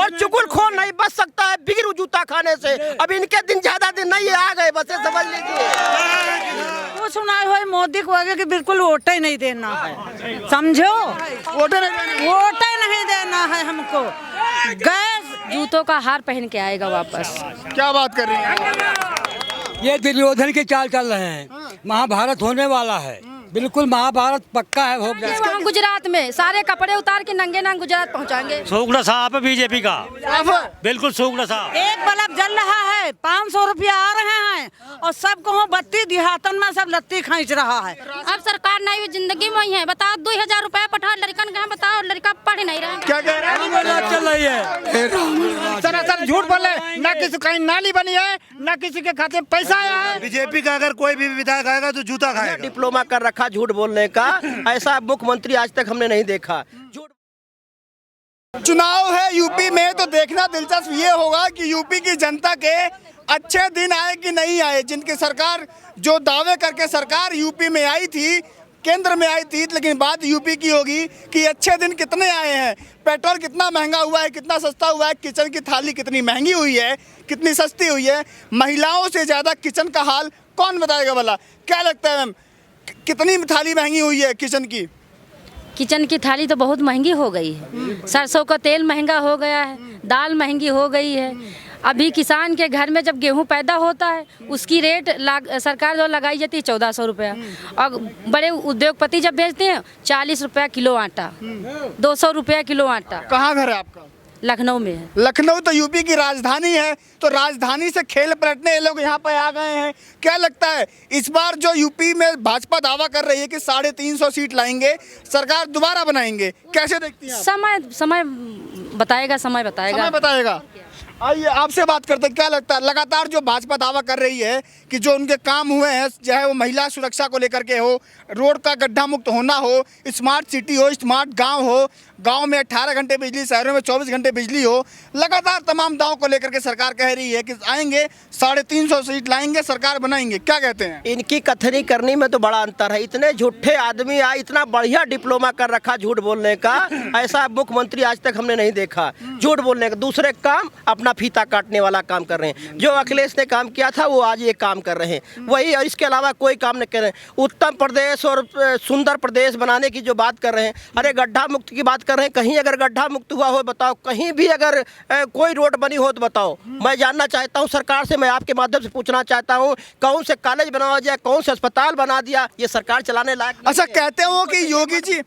और चुगलखोर नहीं बच सकता है बिगड़ जूता खाने से। अब इनके दिन ज्यादा दिन नहीं आ गए, बस ये समझ लीजिए। वो सुनाए हुए मोदी को आगे कि बिल्कुल वोट ही नहीं देना है, समझो, वोट नहीं देना है हमको। गैस जूतों का हार पहन के आएगा वापस। क्या बात कर रही हैं? ये दुर्योधन के चाल चल रहे हैं। महाभारत होने वाला है, बिल्कुल महाभारत पक्का है, हो गया। वहाँ गुजरात में सारे कपड़े उतार के नंगे नांग गुजरात पहुँचाएंगे। सूखना साफ है बीजेपी का, बिल्कुल सूखना साफ। एक बल्ब जल रहा है, 500 रुपया आ रहे हैं और सबको बत्ती दिहातन में सब लत्ती खींच रहा है। अब सरकार नई जिंदगी में ही है, बताओ 2000 रुपया पठा लड़कन के, बताओ लड़का पढ़ नहीं रहे। क्या कह रहे हैं? चल रही है, सरासर झूठ बोले। न किसी कहीं नाली बनी है, न किसी के खाते में पैसा आया है। बीजेपी का अगर कोई भी विधायक आएगा तो जूता खाएगा। डिप्लोमा कर रखा झूठ बोलने का, ऐसा मुख्यमंत्री आज तक हमने नहीं देखा। चुनाव है यूपी में, तो देखना दिलचस्प ये होगा कि यूपी की जनता के अच्छे दिन आए कि नहीं आए। जिनकी सरकार जो दावे करके सरकार यूपी में आई थी, केंद्र में आई थी, लेकिन बात यूपी की होगी कि अच्छे दिन कितने आए हैं। पेट्रोल कितना महंगा हुआ है, कितना सस्ता हुआ है, किचन की थाली कितनी महंगी हुई है, कितनी सस्ती हुई है। महिलाओं से ज़्यादा किचन का हाल कौन बताएगा भला? क्या लगता है मैम, कितनी थाली महंगी हुई है किचन की? किचन की थाली तो बहुत महंगी हो गई है। सरसों का तेल महंगा हो गया है, दाल महंगी हो गई है। अभी किसान के घर में जब गेहूं पैदा होता है उसकी रेट सरकार जो लगाई जाती है 1400 रुपया, और बड़े उद्योगपति जब बेचते हैं 40 रुपया किलो आटा, 200 रुपया किलो आटा। कहाँ घर है आपका? लखनऊ में है। लखनऊ तो यूपी की राजधानी है, तो राजधानी से खेल पलटने ये लोग यहाँ पे आ गए हैं। क्या लगता है इस बार जो यूपी में भाजपा दावा कर रही है कि 350 सीट लाएंगे, सरकार दोबारा बनाएंगे, कैसे देखती हैं आप? समय बताएगा, समय बताएगा। आइए आपसे बात करते हैं, क्या लगता है लगातार जो भाजपा दावा कर रही है कि जो उनके काम हुए हैं, चाहे वो महिला सुरक्षा को लेकर के हो, रोड का गड्ढा मुक्त होना हो, स्मार्ट सिटी हो, स्मार्ट गांव हो, गांव में 18 घंटे बिजली, शहरों में 24 घंटे बिजली हो, लगातार तमाम दावों को लेकर के सरकार कह रही है कि आएंगे 350 सीट लाएंगे, सरकार बनाएंगे। क्या कहते हैं? इनकी कथनी करनी में तो बड़ा अंतर है। इतने झूठे आदमी आए, इतना बढ़िया डिप्लोमा कर रखा झूठ बोलने का, ऐसा मुख्यमंत्री आज तक हमने नहीं देखा। झूठ बोलने का दूसरे काम, अपना फीता काटने वाला काम कर रहे हैं। जो अखिलेश ने काम किया था वो आज ये काम कर रहे हैं, वही, और इसके अलावा कोई काम नहीं कर रहे हैं। उत्तम प्रदेश और सुंदर प्रदेश बनाने की जो बात कर रहे हैं, अरे गड्ढा मुक्त की बात कर रहे हैं, कहीं अगर गड्ढा मुक्त हुआ हो बताओ, कहीं भी अगर कोई रोड बनी हो तो बताओ। मैं जानना चाहता हूँ सरकार से, मैं आपके माध्यम से पूछना चाहता हूँ, कौन से कॉलेज बनाया जाए, कौन से अस्पताल बना दिया, ये सरकार चलाने लायक? अच्छा, कहते हो कि योगी जी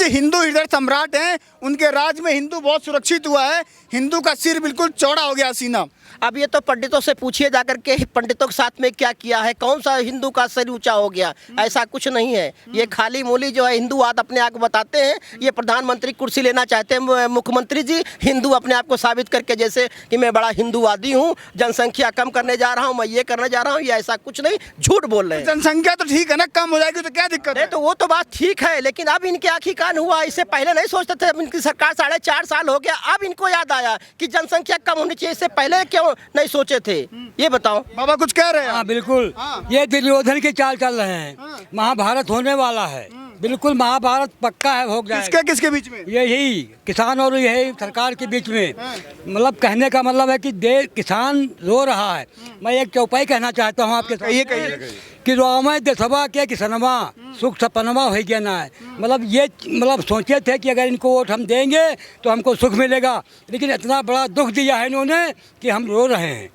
हिंदू हृदय सम्राट हैं, उनके राज में हिंदू बहुत सुरक्षित हुआ है, हिंदू का सिर बिल्कुल चौड़ा हो गया सीना। अब ये तो पंडितों से पूछिए जाकर के, पंडितों के साथ में क्या किया है, कौन सा हिंदू का सिर ऊंचा हो गया? ऐसा कुछ नहीं है। ये खाली मूली जो है हिंदूवाद अपने आप को बताते हैं। ये प्रधानमंत्री कुर्सी लेना चाहते हैं मुख्यमंत्री जी, हिंदू अपने आप को साबित करके, जैसे कि मैं बड़ा हिंदूवादी हूँ, जनसंख्या कम करने जा रहा हूँ, मैं ये करने जा रहा हूँ, ये ऐसा कुछ नहीं, झूठ बोल रहे हैं। जनसंख्या तो ठीक है ना, कम हो जाएगी तो क्या दिक्कत है? तो वो तो बात ठीक है, लेकिन अब इनके आखिर कान हुआ, इससे पहले नहीं सोचते थे। अब इनकी सरकार 4.5 साल हो गया, अब इनको याद आया कि जनसंख्या कम होनी चाहिए, इससे पहले क्यों नहीं सोचे थे? ये बताओ। बाबा कुछ कह रहे हैं? हाँ बिल्कुल, ये दुर्योधन के चाल चल रहे हैं। महाभारत होने वाला है, बिल्कुल महाभारत पक्का है, हो गया। किसके बीच में? यही किसान और यही सरकार के बीच में। मतलब कहने का मतलब है कि किसान रो रहा है। मैं एक चौपाई कहना चाहता हूँ आपके साथ कि रोमे देशवा के किसनवा सुख सपनवा हो गया ना है। मतलब सोचे थे कि अगर इनको वोट हम देंगे तो हमको सुख मिलेगा, लेकिन इतना बड़ा दुख दिया है इन्होंने कि हम रो रहे हैं।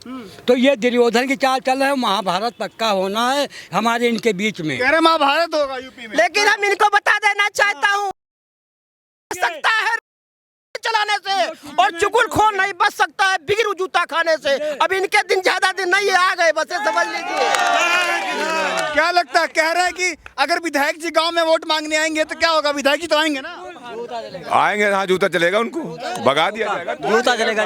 तो ये दुर्योधन की चाल चल रहा है, महाभारत पक्का होना है हमारे इनके बीच में। कह रहे महाभारत होगा यूपी में, लेकिन हम इनको बता देना चाहता हूँ, सकता है चलाने से, और चुगलखोर नहीं बच सकता है बिगड़ जूता खाने से। अब इनके दिन ज्यादा दिन नहीं आ गए, बस ये समझ लीजिए। क्या लगता है? कह रहे हैं कि अगर विधायक जी गांव में वोट मांगने आएंगे तो क्या होगा? विधायक जी तो आएंगे ना? आएंगे, हाँ जूता चलेगा, उनको भगा दिया जाएगा। जूता चलेगा,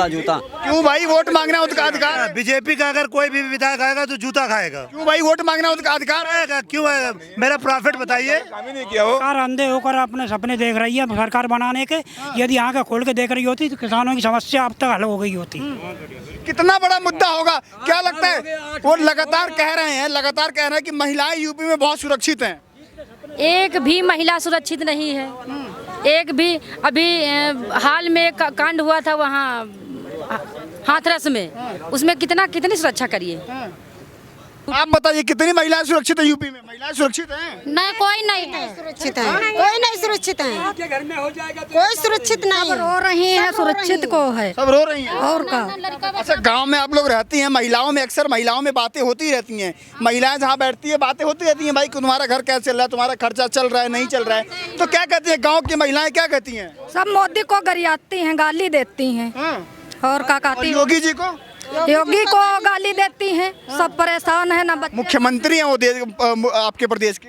जूता। क्यों भाई? वोट मांगना उनका अधिकार है। बीजेपी का अगर कोई भी विधायक आएगा तो जूता खाएगा। क्यों भाई? वोट मांगना उनका अधिकार है। क्यों है? मेरा प्रॉफिट बताइए। सरकार अंधे होकर अपने सपने देख रही है सरकार बनाने के। यदि आंखें खोल के देख रही होती तो किसानों की समस्या अब तक हल हो गई होती। कितना बड़ा मुद्दा होगा? क्या लगता है? वो लगातार कह रहे हैं कि महिलाएं यूपी में बहुत सुरक्षित हैं। एक भी महिला सुरक्षित नहीं है। एक भी अभी हाल में एक कांड हुआ था वहाँ हाथरस में, उसमें कितनी सुरक्षा करिए। आप बताइए कितनी महिलाएं सुरक्षित है यूपी में? महिलाएं सुरक्षित हैं? नहीं, कोई नहीं है सुरक्षित है, कोई नहीं सुरक्षित है, आपके घर में हो जाएगा तो कोई सुरक्षित नहीं है। रो रही है, सुरक्षित को है सब रो रही हैं। और का। अच्छा, गांव में आप लोग रहती हैं, महिलाओं में अक्सर महिलाओं में बातें होती रहती हैं, महिलाएं जहाँ बैठती है बातें होती रहती हैं, भाई तुम्हारा घर कैसे चल रहा है, तुम्हारा खर्चा चल रहा है नहीं चल रहा है, तो क्या कहती है गाँव की महिलाएं, क्या कहती हैं? सब मोदी को गरियाती हैं, गाली देती हैं और का और कहती योगी जी को? योगी को गाली देती हैं। सब परेशान है ना बच्चे। मुख्यमंत्री हैं वो आपके प्रदेश के?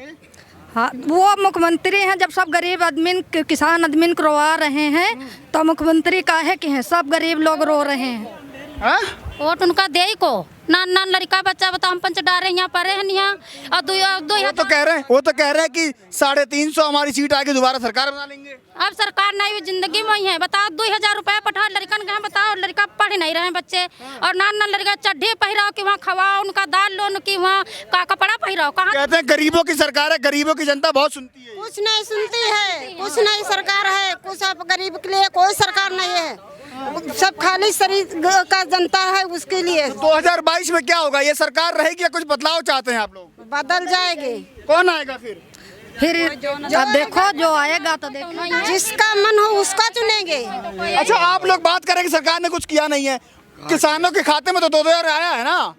हाँ, वो मुख्यमंत्री हैं। जब सब गरीब आदमी किसान आदमी को रोवा रहे हैं तो मुख्यमंत्री काहे के हैं? सब गरीब लोग रो रहे हैं। वोट उनका दे को नान लड़का बच्चा बताओ, हम पंच डारे यहाँ पढ़े हैं यहाँ और वो तो कह रहे हैं कि 350 हमारी सीट आएगी, दोबारा सरकार बना लेंगे। अब सरकार नहीं, जिंदगी में ही है। बताओ 2000 रुपया पठाओ लड़कन के, बताओ लड़का पढ़ नहीं रहे बच्चे, और नान लड़का चड्ढे पहिराओ कि वहाँ खवाओ, उनका दाल लो कि वहाँ का कपड़ा पहिराओ। कहाँ कहते हैं गरीबों की सरकार है, गरीबों की जनता बहुत सुनती है। कुछ नहीं सुनती है, कुछ नहीं सरकार है, कुछ अब गरीब के लिए कोई सरकार नहीं है, सब खाली शरीर का जनता है उसके लिए। 2022 में क्या होगा? ये सरकार रहेगी या कुछ बदलाव चाहते हैं आप लोग? बदल जाएगी। कौन आएगा फिर अब देखो जो आएगा तो देखो, जिसका मन हो उसका चुनेंगे। अच्छा, आप लोग बात करें कि सरकार ने कुछ किया नहीं है, किसानों के खाते में तो 2000 आया है ना?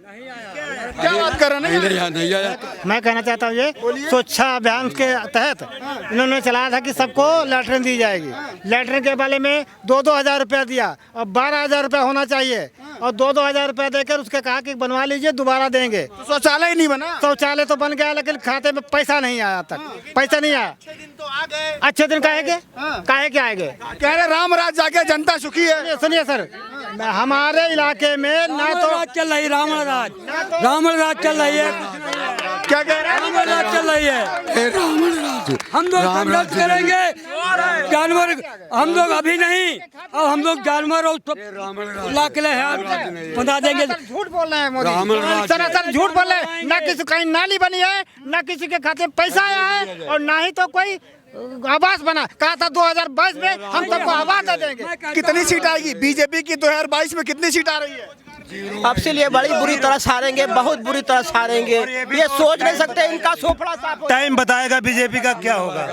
क्या बात कर रहे हैं? नहीं आया। मैं कहना चाहता हूँ ये स्वच्छ अभियान के तहत इन्होंने चलाया था कि सबको लैट्रिन दी जाएगी। लैट्रिन के बारे में 2-2 हज़ार रुपया दिया और 12,000 रुपया होना चाहिए, और 2-2 हज़ार रुपया देकर उसके कहा कि बनवा लीजिए, दोबारा देंगे। तो शौचालय नहीं बना? शौचालय तो बन गया लेकिन खाते में पैसा नहीं आया, तक पैसा नहीं आया। अच्छे दिन काहे के आएंगे? कह रहे राम राज जाके जनता सुखी है। सुनिए सर, हमारे इलाके में ना तो राज चल रही, रावण राज चल रही है। क्या कह रहे हैं? रावण राज चल रही है। हम लोग संघर्ष करेंगे, जानवर हम लोग अभी नहीं, अब हम लोग जानवर ला के बता देंगे। झूठ बोल रहे हैं मोदी, सर झूठ बोल रहे हैं। ना किसी कहीं नाली बनी है, ना किसी के खाते में पैसा आया है, और ना ही तो कोई आवास बना। कहा था 2022 में हम सबको आवास दे देंगे। कितनी सीट आएगी बीजेपी की? 2022 में कितनी सीट आ रही है? आपसे लिए बड़ी बुरी तरह हारेंगे, बहुत बुरी तरह हारेंगे, ये सोच नहीं सकते। इनका सोफड़ा साफ टाइम बताएगा बीजेपी का क्या होगा।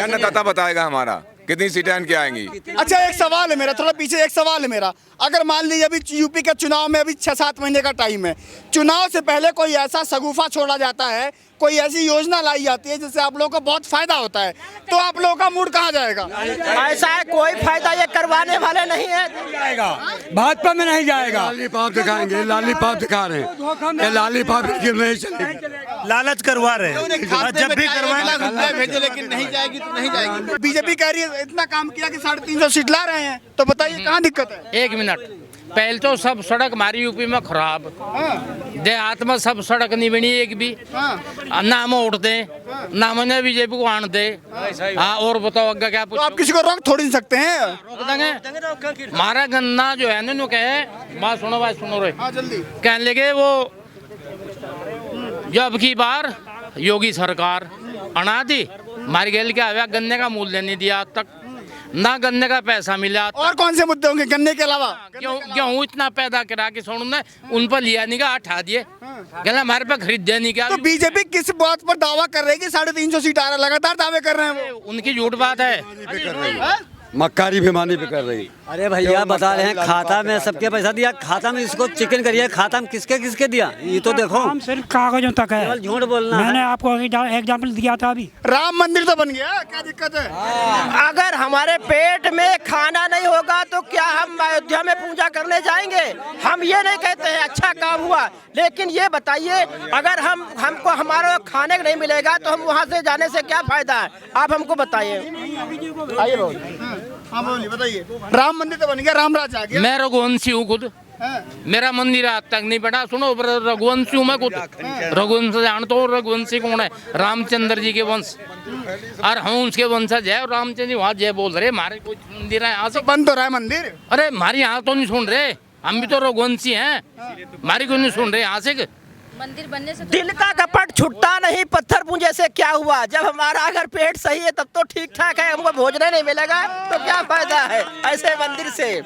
अन्नदाता बताएगा हमारा कितनी सीटें इनकी आएंगी। अच्छा, एक सवाल है मेरा, थोड़ा पीछे एक सवाल है मेरा। अगर मान लीजिए अभी यूपी के चुनाव में अभी 6-7 महीने का टाइम है, चुनाव से पहले कोई ऐसा शगुफा छोड़ा जाता है, कोई ऐसी योजना लाई जाती है जिससे आप लोगों को बहुत फायदा होता है, तो आप लोगों का मूड कहाँ जाएगा? ऐसा है, कोई फायदा ये करवाने वाले नहीं है। भाजपा में नहीं जाएगा। लॉलीपॉप दिखाएंगे, लॉलीपॉप दिखा रहे हैं, ये लॉलीपॉप नहीं चलेगी, लालच करवा रहे हैं। जब भी करवाएंगे भेजो लेकिन नहीं जाएगी तो नहीं जाएगी। बीजेपी कह रही है इतना काम किया कि 350 सीट ला रहे हैं, तो बताइए कहाँ दिक्कत है? एक मिनट, पहले तो सब सड़क हमारी यूपी में खराब, देहात में सब सड़क नहीं बनी एक भी, ना हम उठते ना मैंने बीजेपी को आनते। हाँ, और बताओ अगर क्या तो आप किसी को रोक थोड़ी नहीं सकते हैं? रोक देंगे। हमारा गन्ना जो है ना कहे, बात सुनो रे, कहने लगे वो जब की बार योगी सरकार अना दी, हमारी गैल क्या हुआ, गन्ने का मूल्य नहीं दिया आज तक, ना गन्ने का पैसा मिला। और कौन से मुद्दे होंगे गन्ने के अलावा? गेहूँ इतना पैदा करा के सोनू ने उन पर लिया नहीं, का हटा दिए, कहना हमारे पे खरीदे नहीं। क्या तो बीजेपी किस बात पर दावा कर रही है कि 350 सीट आ रहा है? लगातार दावे कर रहे हैं वो। उनकी झूठ बात है, मक्कारी बेमानी पे कर रही। अरे भैया बता रहे हैं खाता में सबके पैसा दिया, खाता में इसको चिकन करिए, खाता में किसके किसके दिया ये तो देखो। हम सिर्फ कागजों तक है, झूठ बोलना। मैंने आपको एग्जाम्पल दिया था अभी। राम मंदिर तो बन गया, क्या दिक्कत है? अगर हमारे पेट में खाना नहीं होगा तो क्या हम अयोध्या में पूजा करने जाएंगे? हम ये नहीं कहते हैं अच्छा काम हुआ, लेकिन ये बताइए अगर हमको हमारा खाने को नहीं मिलेगा तो हम वहाँ से जाने से क्या फायदा है? आप हमको बताइए। हाँ बोलिए, बताइए। राम मंदिर तो बन गया, राम राज आ गया। मैं रघुवंशी हूँ खुद, मेरा मंदिर आज तक नहीं बना। सुनो, रघुवंशी हूँ मैं खुद, रघुवंश जानते हो रघुवंशी कौन है? रामचंद्र जी के वंश, और हम उसके वंशज है। रामचंद्र जी वहाँ जय बोल रहे, हमारे कुछ मंदिर है यहाँ से बंद हो रहा है मंदिर। अरे हमारे यहाँ तो नहीं सुन रहे, हम भी तो रघुवंशी हैं, हमारी क्यों नहीं सुन रहे यहाँ से? मंदिर बनने से दिल का कपट छुट्टा नहीं, पत्थर पूंजे से क्या हुआ। जब हमारा अगर पेट सही है तब तो ठीक ठाक है, हमको भोजन नहीं मिलेगा तो क्या फायदा है ऐसे मंदिर से।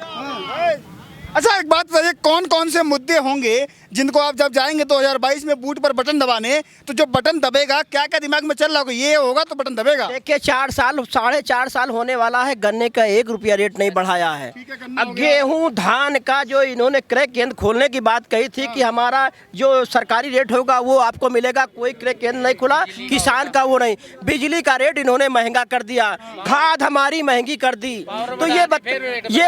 अच्छा एक बात बताइए, कौन कौन से मुद्दे होंगे जिनको आप जब जाएंगे 2022 में बूथ पर बटन दबाने, तो जो बटन दबेगा क्या क्या दिमाग में चल रहा होगा, ये होगा तो बटन दबेगा। देखिए 4.5 साल होने वाला है, गन्ने का 1 रुपया रेट नहीं बढ़ाया है। अब गेहूं धान का जो इन्होंने क्रय केंद्र खोलने की बात कही थी कि हमारा जो सरकारी रेट होगा वो आपको मिलेगा, कोई क्रय केंद्र नहीं खुला, किसान का वो नहीं। बिजली का रेट इन्होंने महंगा कर दिया, खाद हमारी महंगी कर दी। तो ये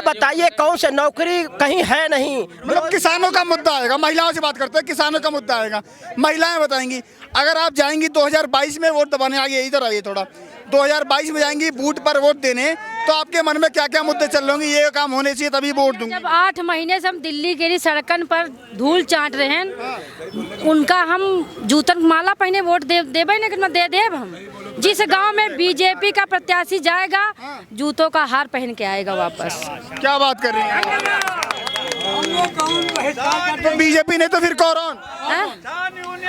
बताइए कौन से नौकरी कहीं है नहीं। मतलब किसानों का मुद्दा आएगा, महिलाओं से बात करते हैं, किसानों का मुद्दा आएगा, महिलाएं बताएंगी। अगर आप जाएंगी 2022 में वोट दबाने, आगे इधर आइए थोड़ा, 2022 में जाएंगी बूथ पर वोट देने, तो आपके मन में क्या क्या मुद्दे चल रहे होंगे, ये काम होने चाहिए तभी वोट दूंगी। जब 8 महीने से हम दिल्ली के लिए सड़कन पर धूल चाट रहे हैं, उनका हम जूतन माला पहने वोट देवे नहीं दे देव हम। जिस गांव में बीजेपी का प्रत्याशी जाएगा जूतों का हार पहन के आएगा वापस। क्या बात कर रही हैं? तो बीजेपी नहीं तो फिर कौन?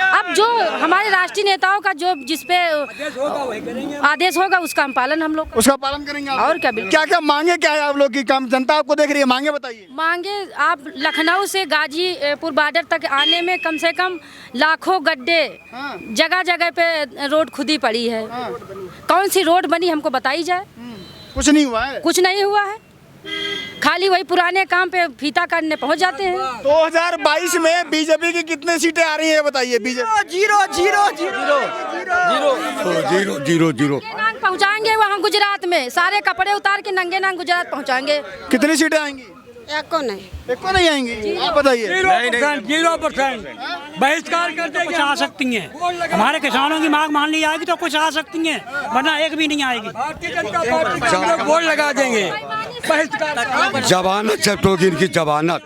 अब जो हमारे राष्ट्रीय नेताओं का जो जिसपे आदेश होगा उसका हम पालन, हम लोग उसका पालन करेंगे। और क्या क्या क्या मांगे क्या है आप लोग की, काम जनता आपको देख रही है, मांगे बताइए। मांगे आप लखनऊ से गाजीपुर बॉर्डर तक आने में कम से कम लाखों गड्ढे, जगह जगह पे रोड खुदी पड़ी है। कौन सी रोड बनी हमको बताई जाए। कुछ नहीं हुआ है, कुछ नहीं हुआ है, खाली वही पुराने काम पे फीता काटने पहुंच जाते हैं। 2022 में बीजेपी की कितनी सीटें आ रही हैं बताइए। बीजेपी जीरो पहुंचाएंगे वहाँ गुजरात में, सारे कपड़े उतार के नंगे नांग गुजरात पहुंचाएंगे। कितनी सीटें आएंगी? एक को नहीं आएंगी। आप बताइए। 0% बहिष्कार कर देंगे, कुछ आ सकती हैं, हमारे किसानों की मांग मान ली जाएगी तो कुछ आ सकती हैं, वरना एक भी नहीं आएगी। भारतीय जनता पार्टी बोल लगा देंगे बहिष्कार। जमानत जब्त होगी इनकी, जमानत।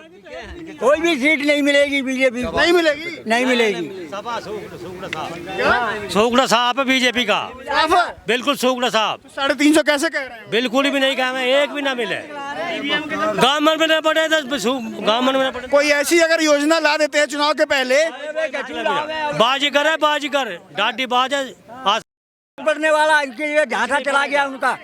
कोई भी सीट नहीं मिलेगी बीजेपी को, नहीं मिलेगी, नहीं मिलेगी। सूखड़ा साहब है बीजेपी का, बिल्कुल सूखड़ा साहब। 350 कैसे कह रहे हैं? बिल्कुल भी नहीं कहा, एक भी ना मिले, गवर्नमेंट में न पड़े, गवर्नमेंट में पड़े। कोई ऐसी अगर योजना ला देते हैं चुनाव के पहले, बाजीगर है, बाजीगर डाटी बाज है, बढ़ने वाला इनके लिए झांसा चला गया उनका।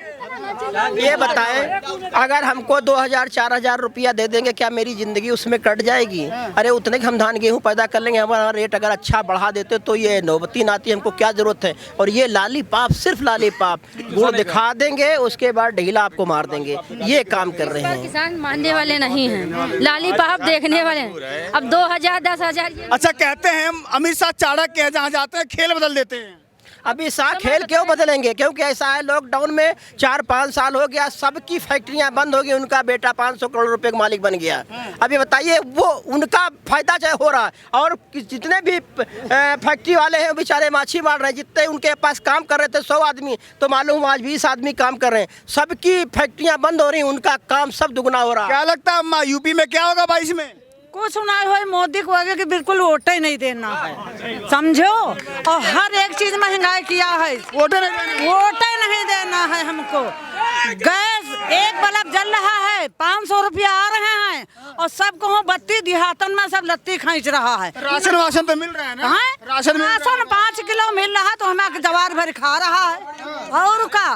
ये बताएं अगर हमको 2000-4000 रुपया दे देंगे क्या मेरी जिंदगी उसमें कट जाएगी? अरे उतने हम धान गेहूं पैदा कर लेंगे, हमारा रेट अगर अच्छा बढ़ा देते तो ये नौबती नाती, हमको क्या जरूरत है। और ये लालीपाप, सिर्फ लालीपाप, गुड़ दिखा देंगे उसके बाद ढीला आपको मार देंगे, ये काम कर रहे हैं। किसान मानने वाले नहीं हैं, लालीपाप देखने वाले हैं। अब 2000 10,000। अच्छा कहते हैं हम अमित शाह चाणक्य के हैं, जहाँ जाते हैं खेल बदल देते हैं। अभी शाह खेल क्यों बदलेंगे? क्योंकि ऐसा है लॉकडाउन में 4-5 साल हो गया, सबकी फैक्ट्रियां बंद हो गई, उनका बेटा 500 करोड़ रुपए का मालिक बन गया। अभी बताइए वो उनका फायदा चाहे हो रहा है, और जितने भी फैक्ट्री वाले हैं बेचारे माछी मार रहे हैं। जितने उनके पास काम कर रहे थे 100 आदमी, तो मालूम आज 20 आदमी काम कर रहे हैं। सबकी फैक्ट्रियां बंद हो रही, उनका काम सब दुगना हो रहा है। क्या लगता है अम्मा यूपी में क्या होगा 22 में? कुछ सुनाई हो मोदी को आगे कि बिल्कुल वोट ही नहीं देना है, समझो। और हर एक चीज महंगाई किया है, वोट नहीं देना है हमको। गैस एक बल्ब जल रहा है, 500 रुपया आ रहे हैं, और सबको बत्ती देहातन में सब लत्ती खींच रहा है। राशन वाशन तो मिल रहा है ना? राशन 5 किलो मिल रहा है तो हमें जवार भर खा रहा है। और का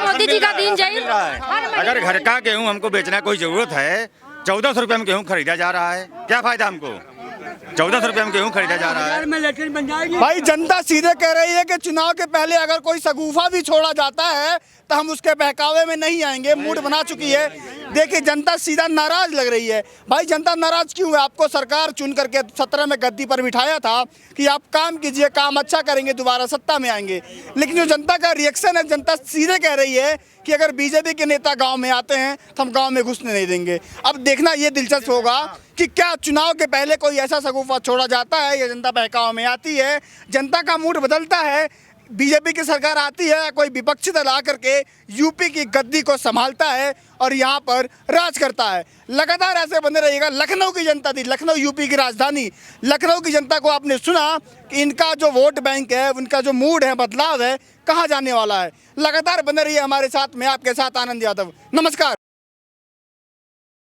मोदी जी का दिन जाए। अगर घर का गेहूँ हमको बेचना कोई जरूरत है, 1400 रुपये में गेहूँ खरीदा जा रहा है, क्या फायदा हमको? 1400 रुपये में गेहूँ खरीदा जा रहा है। भाई जनता सीधे कह रही है कि चुनाव के पहले अगर कोई सगुफा भी छोड़ा जाता है तो हम उसके बहकावे में नहीं आएंगे, मूड बना चुकी है। देखिए जनता सीधा नाराज लग रही है। भाई जनता नाराज क्यों है? आपको सरकार चुन करके 17 में गद्दी पर बिठाया था कि आप काम कीजिए, काम अच्छा करेंगे, दोबारा सत्ता में आएंगे। लेकिन जो जनता का रिएक्शन है, जनता सीधे कह रही है कि अगर बीजेपी के नेता गांव में आते हैं तो हम गांव में घुसने नहीं देंगे। अब देखना ये दिलचस्प होगा कि क्या चुनाव के पहले कोई ऐसा सगुफा छोड़ा जाता है या जनता बहकाव में आती है, जनता का मूड बदलता है, बीजेपी की सरकार आती है, कोई विपक्षी दल आकर के यूपी की गद्दी को संभालता है और यहाँ पर राज करता है। लगातार ऐसे बने रहिएगा। लखनऊ की जनता थी, लखनऊ यूपी की राजधानी, लखनऊ की जनता को आपने सुना कि इनका जो वोट बैंक है, उनका जो मूड है, बदलाव है, कहाँ जाने वाला है। लगातार बने रहिए हमारे साथ। मैं आपके साथ आनंद यादव। नमस्कार।